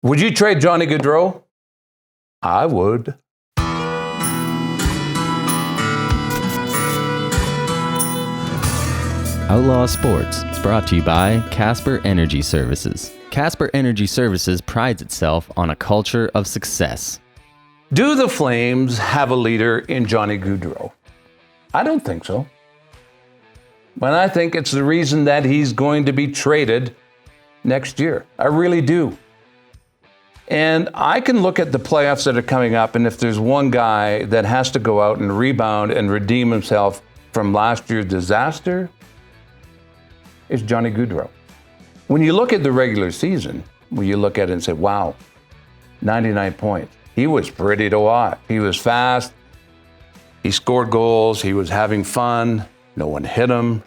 Would you trade Johnny Geudreau? I would. Outlaw Sports is brought to you by Casper Energy Services. Casper Energy Services prides itself on a culture of success. Do the Flames have a leader in Johnny Geudreau? I don't think so. But I think it's the reason that he's going to be traded next year. I really do. And I can look at the playoffs that are coming up, and if there's one guy that has to go out and rebound and redeem himself from last year's disaster, it's Johnny Geudreau. When you look at the regular season, when you look at it and say, wow, 99 points. He was pretty to watch. He was fast. He scored goals. He was having fun. No one hit him.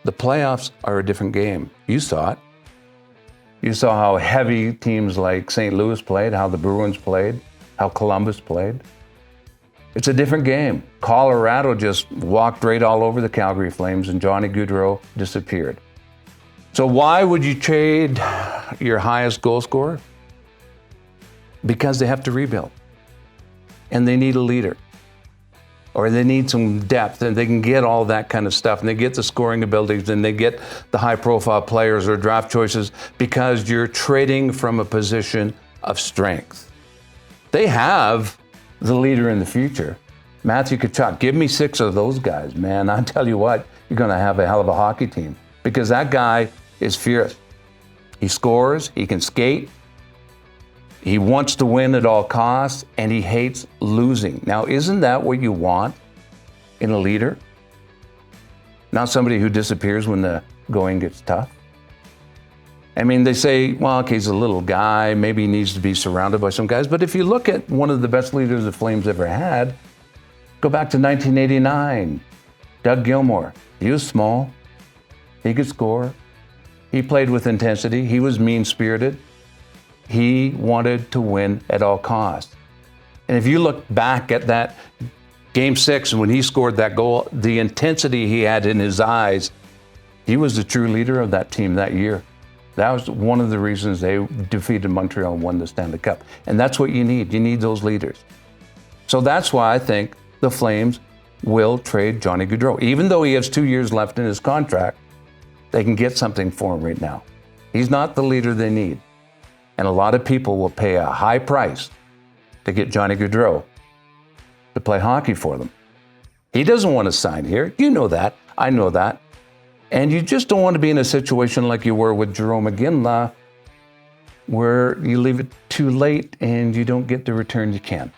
The playoffs are a different game. You saw it. You saw how heavy teams like St. Louis played, how the Bruins played, how Columbus played. It's a different game. Colorado just walked right all over the Calgary Flames, and Johnny Geudreau disappeared. So why would you trade your highest goal scorer? Because they have to rebuild. And they need a leader. Or they need some depth, and they can get all that kind of stuff, and they get the scoring abilities, and they get the high-profile players or draft choices because you're trading from a position of strength. They have the leader in the future, Matthew Tkachuk. Give me 6 of those guys, man. I tell you what, you're going to have a hell of a hockey team because that guy is fierce. He scores, he can skate, he wants to win at all costs, and he hates losing. Now, isn't that what you want in a leader? Not somebody who disappears when the going gets tough. I mean, they say, well, okay, he's a little guy. Maybe he needs to be surrounded by some guys. But if you look at one of the best leaders the Flames ever had, go back to 1989, Doug Gilmour. He was small. He could score. He played with intensity. He was mean-spirited. He wanted to win at all costs. And if you look back at that Game 6 when he scored that goal, the intensity he had in his eyes, he was the true leader of that team that year. That was one of the reasons they defeated Montreal and won the Stanley Cup. And that's what you need. You need those leaders. So that's why I think the Flames will trade Johnny Geudreau. Even though he has 2 years left in his contract, they can get something for him right now. He's not the leader they need. And a lot of people will pay a high price to get Johnny Geudreau to play hockey for them. He doesn't want to sign here. You know that. I know that. And you just don't want to be in a situation like you were with Jarome Iginla, where you leave it too late and you don't get the return you can.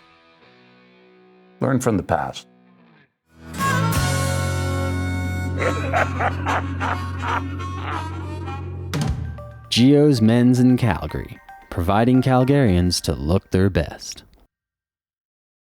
Learn from the past. Geo's Men's in Calgary, providing Calgarians to look their best.